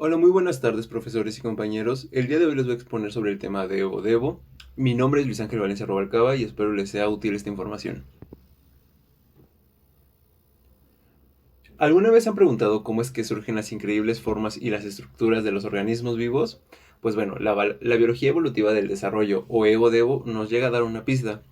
Hola, muy buenas tardes, profesores y compañeros. El día de hoy les voy a exponer sobre el tema de Evo Devo. Mi nombre es Luis Ángel Valencia Robalcaba y espero les sea útil esta información. ¿Alguna vez han preguntado cómo es que surgen las increíbles formas y las estructuras de los organismos vivos? Pues bueno, la biología evolutiva del desarrollo, o Evo Devo, nos llega a dar una pista.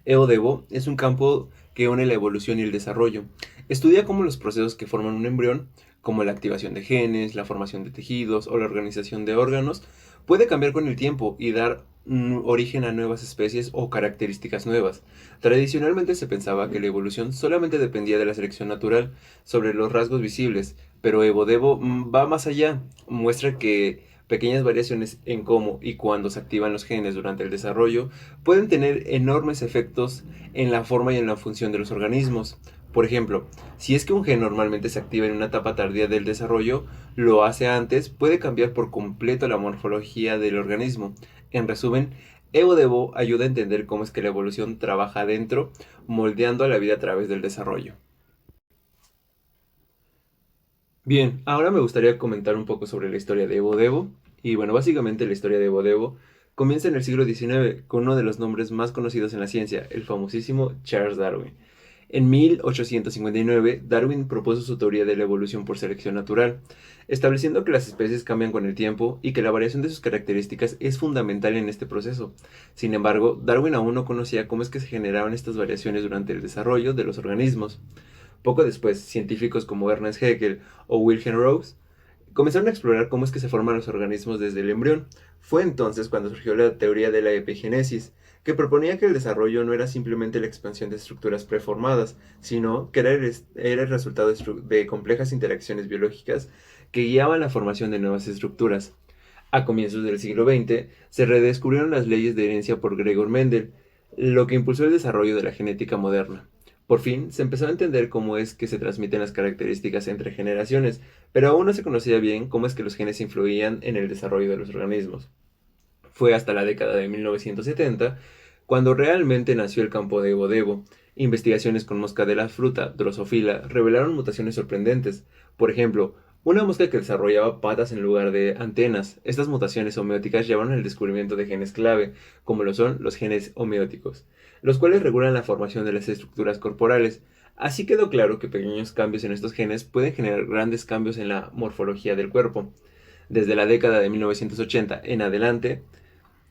Evo Devo es un campo que une la evolución y el desarrollo. Estudia cómo los procesos que forman un embrión, como la activación de genes, la formación de tejidos o la organización de órganos, puede cambiar con el tiempo y dar origen a nuevas especies o características nuevas. Tradicionalmente se pensaba que la evolución solamente dependía de la selección natural sobre los rasgos visibles, pero Evo Devo va más allá, muestra que pequeñas variaciones en cómo y cuándo se activan los genes durante el desarrollo pueden tener enormes efectos en la forma y en la función de los organismos. Por ejemplo, si es que un gen normalmente se activa en una etapa tardía del desarrollo, lo hace antes, puede cambiar por completo la morfología del organismo. En resumen, Evo Devo ayuda a entender cómo es que la evolución trabaja adentro, moldeando a la vida a través del desarrollo. Bien, ahora me gustaría comentar un poco sobre la historia de Evo Devo. Y bueno, básicamente la historia de Evo Devo comienza en el siglo XIX con uno de los nombres más conocidos en la ciencia, el famosísimo Charles Darwin. En 1859, Darwin propuso su teoría de la evolución por selección natural, estableciendo que las especies cambian con el tiempo y que la variación de sus características es fundamental en este proceso. Sin embargo, Darwin aún no conocía cómo es que se generaban estas variaciones durante el desarrollo de los organismos. Poco después, científicos como Ernest Haeckel o Wilhelm Rose comenzaron a explorar cómo es que se forman los organismos desde el embrión. Fue entonces cuando surgió la teoría de la epigénesis, que proponía que el desarrollo no era simplemente la expansión de estructuras preformadas, sino que era el resultado de complejas interacciones biológicas que guiaban la formación de nuevas estructuras. A comienzos del siglo XX, se redescubrieron las leyes de herencia por Gregor Mendel, lo que impulsó el desarrollo de la genética moderna. Por fin, se empezó a entender cómo es que se transmiten las características entre generaciones, pero aún no se conocía bien cómo es que los genes influían en el desarrollo de los organismos. Fue hasta la década de 1970 cuando realmente nació el campo de Evo Devo. Investigaciones con mosca de la fruta, Drosophila, revelaron mutaciones sorprendentes. Por ejemplo, una mosca que desarrollaba patas en lugar de antenas. Estas mutaciones homeóticas llevaron al descubrimiento de genes clave, como lo son los genes homeóticos, los cuales regulan la formación de las estructuras corporales. Así quedó claro que pequeños cambios en estos genes pueden generar grandes cambios en la morfología del cuerpo. Desde la década de 1980 en adelante,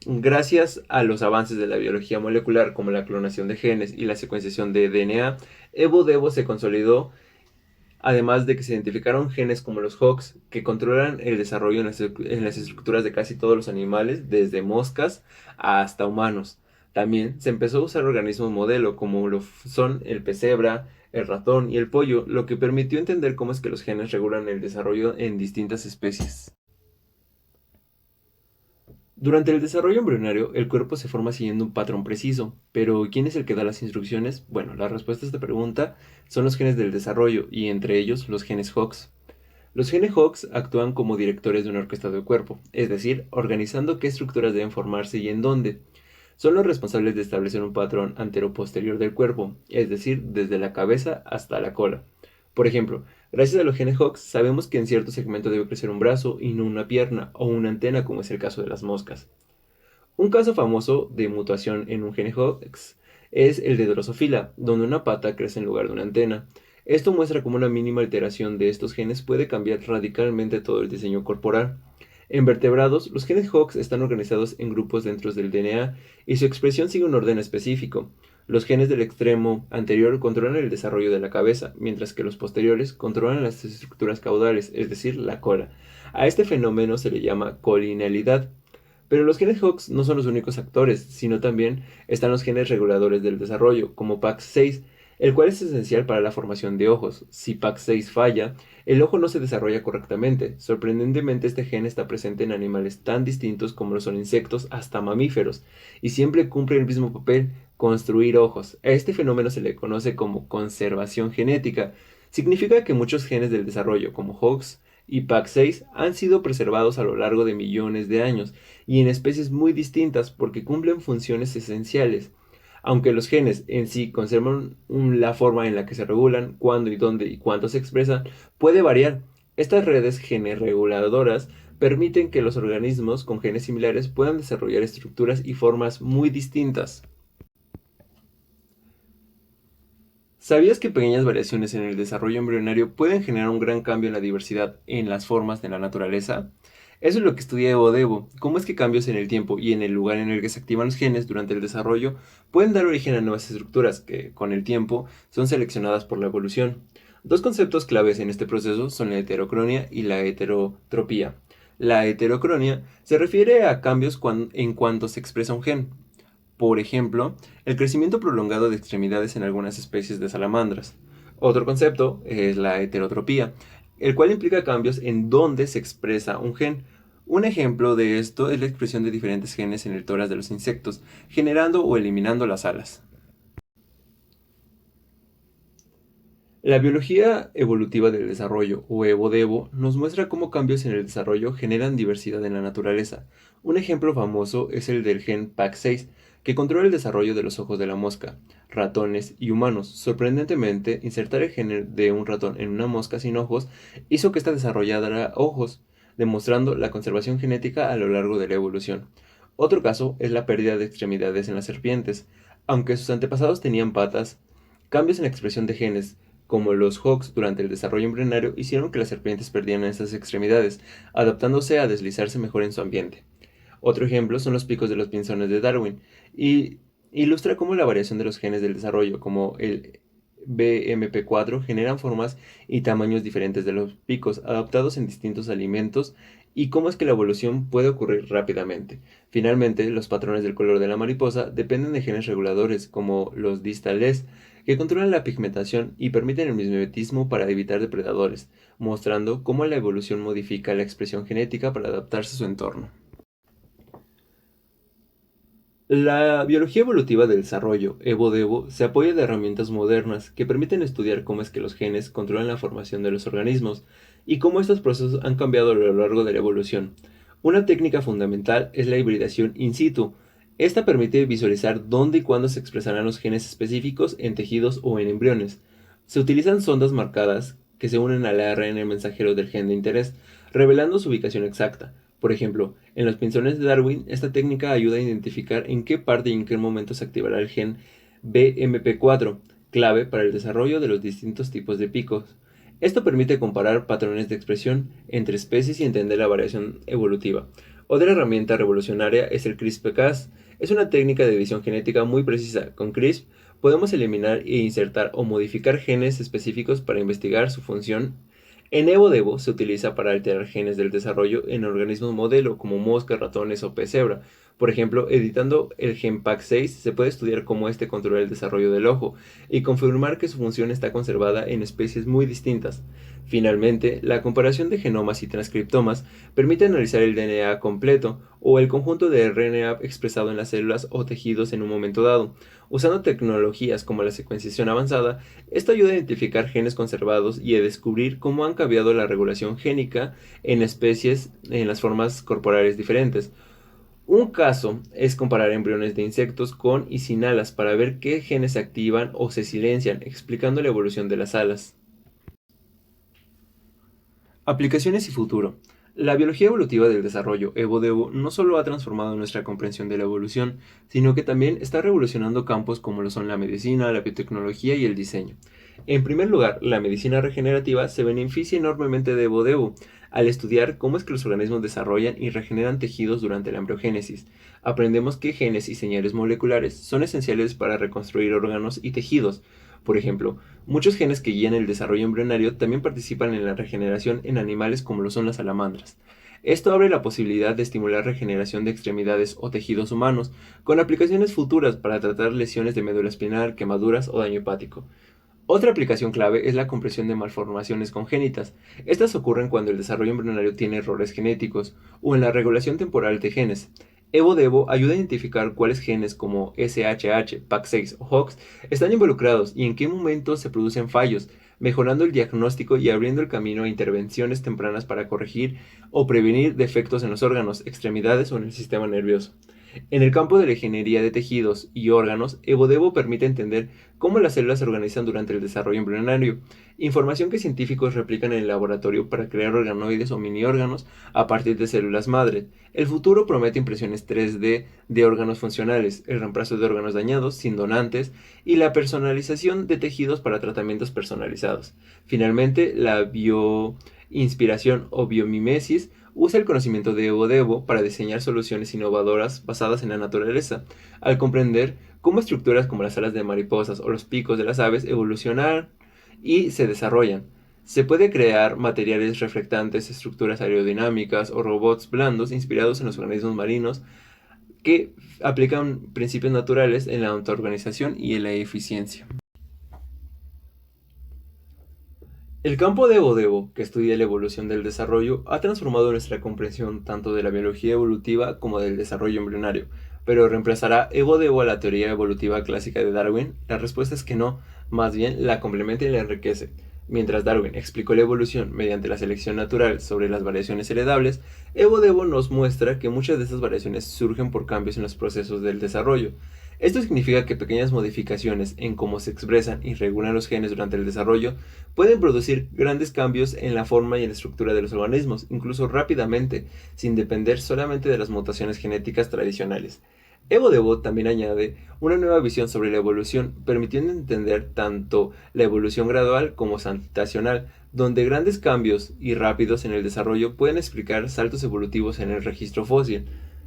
gracias a los avances de la biología molecular como la clonación de genes y la secuenciación de DNA, Evo Devo se consolidó, además de que se identificaron genes como los HOX que controlan el desarrollo en las estructuras de casi todos los animales, desde moscas hasta humanos. También se empezó a usar organismos modelo como lo son el pesebra, el ratón y el pollo, lo que permitió entender cómo es que los genes regulan el desarrollo en distintas especies. Durante el desarrollo embrionario, el cuerpo se forma siguiendo un patrón preciso, pero ¿quién es el que da las instrucciones? Bueno, la respuesta a esta pregunta son los genes del desarrollo y entre ellos los genes HOX. Los genes HOX actúan como directores de una orquesta del cuerpo, es decir, organizando qué estructuras deben formarse y en dónde. Son los responsables de establecer un patrón antero-posterior del cuerpo, es decir, desde la cabeza hasta la cola. Por ejemplo, gracias a los genes HOX sabemos que en cierto segmento debe crecer un brazo y no una pierna o una antena como es el caso de las moscas. Un caso famoso de mutación en un gene HOX es el de Drosophila, donde una pata crece en lugar de una antena. Esto muestra cómo una mínima alteración de estos genes puede cambiar radicalmente todo el diseño corporal. En vertebrados, los genes HOX están organizados en grupos dentro del DNA y su expresión sigue un orden específico. Los genes del extremo anterior controlan el desarrollo de la cabeza, mientras que los posteriores controlan las estructuras caudales, es decir, la cola. A este fenómeno se le llama colinealidad. Pero los genes HOX no son los únicos actores, sino también están los genes reguladores del desarrollo, como PAX6, el cual es esencial para la formación de ojos. Si PAX6 falla, el ojo no se desarrolla correctamente. Sorprendentemente, este gen está presente en animales tan distintos como lo son insectos hasta mamíferos, y siempre cumple el mismo papel, construir ojos. A este fenómeno se le conoce como conservación genética. Significa que muchos genes del desarrollo, como HOX y PAX6, han sido preservados a lo largo de millones de años, y en especies muy distintas porque cumplen funciones esenciales. Aunque los genes en sí conservan la forma en la que se regulan, cuándo y dónde y cuánto se expresan, puede variar. Estas redes generreguladoras permiten que los organismos con genes similares puedan desarrollar estructuras y formas muy distintas. ¿Sabías que pequeñas variaciones en el desarrollo embrionario pueden generar un gran cambio en la diversidad en las formas de la naturaleza? Eso es lo que estudia Evo Devo, cómo es que cambios en el tiempo y en el lugar en el que se activan los genes durante el desarrollo pueden dar origen a nuevas estructuras que, con el tiempo, son seleccionadas por la evolución. Dos conceptos claves en este proceso son la heterocronia y la heterotropía. La heterocronia se refiere a cambios en cuanto se expresa un gen. Por ejemplo, el crecimiento prolongado de extremidades en algunas especies de salamandras. Otro concepto es la heterotropía, el cual implica cambios en dónde se expresa un gen. Un ejemplo de esto es la expresión de diferentes genes en el tórax de los insectos, generando o eliminando las alas. La biología evolutiva del desarrollo, o EvoDevo, nos muestra cómo cambios en el desarrollo generan diversidad en la naturaleza. Un ejemplo famoso es el del gen PAC6, que controla el desarrollo de los ojos de la mosca, ratones y humanos. Sorprendentemente, insertar el gen de un ratón en una mosca sin ojos hizo que ésta desarrollara ojos, demostrando la conservación genética a lo largo de la evolución. Otro caso es la pérdida de extremidades en las serpientes. Aunque sus antepasados tenían patas, cambios en la expresión de genes como los Hawks durante el desarrollo embrionario hicieron que las serpientes perdieran esas extremidades, adaptándose a deslizarse mejor en su ambiente. Otro ejemplo son los picos de los pinzones de Darwin, y ilustra cómo la variación de los genes del desarrollo, como el BMP4, generan formas y tamaños diferentes de los picos, adaptados en distintos alimentos, y cómo es que la evolución puede ocurrir rápidamente. Finalmente, los patrones del color de la mariposa dependen de genes reguladores, como los distales, que controlan la pigmentación y permiten el mimetismo para evitar depredadores, mostrando cómo la evolución modifica la expresión genética para adaptarse a su entorno. La biología evolutiva del desarrollo, EvoDevo, se apoya de herramientas modernas que permiten estudiar cómo es que los genes controlan la formación de los organismos y cómo estos procesos han cambiado a lo largo de la evolución. Una técnica fundamental es la hibridación in situ. Esta permite visualizar dónde y cuándo se expresarán los genes específicos en tejidos o en embriones. Se utilizan sondas marcadas que se unen al ARN mensajero del gen de interés, revelando su ubicación exacta. Por ejemplo, en los pinzones de Darwin, esta técnica ayuda a identificar en qué parte y en qué momento se activará el gen BMP4, clave para el desarrollo de los distintos tipos de picos. Esto permite comparar patrones de expresión entre especies y entender la variación evolutiva. Otra herramienta revolucionaria es el CRISPR-Cas. Es una técnica de edición genética muy precisa. Con CRISPR podemos eliminar e insertar o modificar genes específicos para investigar su función. En EvoDevo se utiliza para alterar genes del desarrollo en organismos modelo como moscas, ratones o pez cebra. Por ejemplo, editando el gen PAC6 se puede estudiar cómo este controla el desarrollo del ojo y confirmar que su función está conservada en especies muy distintas. Finalmente, la comparación de genomas y transcriptomas permite analizar el DNA completo o el conjunto de RNA expresado en las células o tejidos en un momento dado. Usando tecnologías como la secuenciación avanzada, esto ayuda a identificar genes conservados y a descubrir cómo han cambiado la regulación génica en especies en las formas corporales diferentes. Un caso es comparar embriones de insectos con y sin alas para ver qué genes se activan o se silencian, explicando la evolución de las alas. Aplicaciones y futuro. La biología evolutiva del desarrollo, EvoDevo, no solo ha transformado nuestra comprensión de la evolución, sino que también está revolucionando campos como lo son la medicina, la biotecnología y el diseño. En primer lugar, la medicina regenerativa se beneficia enormemente de EvoDevo al estudiar cómo es que los organismos desarrollan y regeneran tejidos durante la embriogénesis. Aprendemos que genes y señales moleculares son esenciales para reconstruir órganos y tejidos. Por ejemplo, muchos genes que guían el desarrollo embrionario también participan en la regeneración en animales como lo son las salamandras. Esto abre la posibilidad de estimular regeneración de extremidades o tejidos humanos, con aplicaciones futuras para tratar lesiones de médula espinal, quemaduras o daño hepático. Otra aplicación clave es la compresión de malformaciones congénitas. Estas ocurren cuando el desarrollo embrionario tiene errores genéticos o en la regulación temporal de genes. EvoDevo ayuda a identificar cuáles genes como SHH, PAC6 o HOX están involucrados y en qué momentos se producen fallos, mejorando el diagnóstico y abriendo el camino a intervenciones tempranas para corregir o prevenir defectos en los órganos, extremidades o en el sistema nervioso. En el campo de la ingeniería de tejidos y órganos, EvoDevo permite entender cómo las células se organizan durante el desarrollo embrionario, información que científicos replican en el laboratorio para crear organoides o mini órganos a partir de células madre. El futuro promete impresiones 3D de órganos funcionales, el reemplazo de órganos dañados sin donantes y la personalización de tejidos para tratamientos personalizados. Finalmente, la bioinspiración o biomimesis usa el conocimiento de Evo Devo para diseñar soluciones innovadoras basadas en la naturaleza, al comprender cómo estructuras como las alas de mariposas o los picos de las aves evolucionan y se desarrollan. Se puede crear materiales reflectantes, estructuras aerodinámicas o robots blandos inspirados en los organismos marinos que aplican principios naturales en la autoorganización y en la eficiencia. El campo de Evo, que estudia la evolución del desarrollo, ha transformado nuestra comprensión tanto de la biología evolutiva como del desarrollo embrionario. ¿Pero reemplazará Evo a la teoría evolutiva clásica de Darwin? La respuesta es que no, más bien la complementa y la enriquece. Mientras Darwin explicó la evolución mediante la selección natural sobre las variaciones heredables, Evo nos muestra que muchas de estas variaciones surgen por cambios en los procesos del desarrollo. Esto significa que pequeñas modificaciones en cómo se expresan y regulan los genes durante el desarrollo pueden producir grandes cambios en la forma y en la estructura de los organismos, incluso rápidamente, sin depender solamente de las mutaciones genéticas tradicionales. Evo también añade una nueva visión sobre la evolución, permitiendo entender tanto la evolución gradual como saltacional, donde grandes cambios y rápidos en el desarrollo pueden explicar saltos evolutivos en el registro fósil.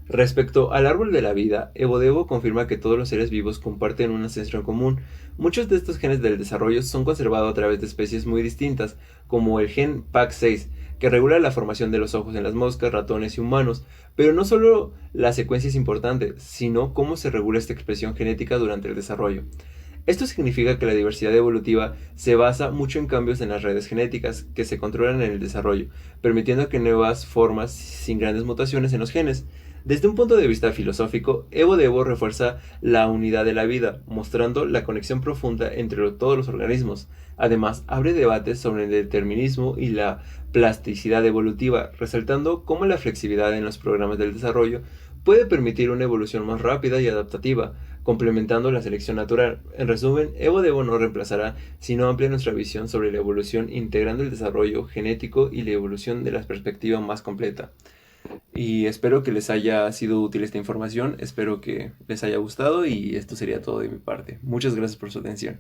Respecto al árbol de la vida, Evo confirma que todos los seres vivos comparten un ancestro en común. Muchos de estos genes del desarrollo son conservados a través de especies muy distintas, como el gen PAC6, que regula la formación de los ojos en las moscas, ratones y humanos. Pero no solo la secuencia es importante, sino cómo se regula esta expresión genética durante el desarrollo. Esto significa que la diversidad evolutiva se basa mucho en cambios en las redes genéticas que se controlan en el desarrollo, permitiendo que nuevas formas sin grandes mutaciones en los genes. Desde un punto de vista filosófico, Evo refuerza la unidad de la vida, mostrando la conexión profunda entre todos los organismos. Además, abre debates sobre el determinismo y la plasticidad evolutiva, resaltando cómo la flexibilidad en los programas del desarrollo puede permitir una evolución más rápida y adaptativa, complementando la selección natural. En resumen, Evo no reemplazará, sino amplía nuestra visión sobre la evolución, integrando el desarrollo genético y la evolución de la perspectiva más completa. Y espero que les haya sido útil esta información, espero que les haya gustado y esto sería todo de mi parte. Muchas gracias por su atención.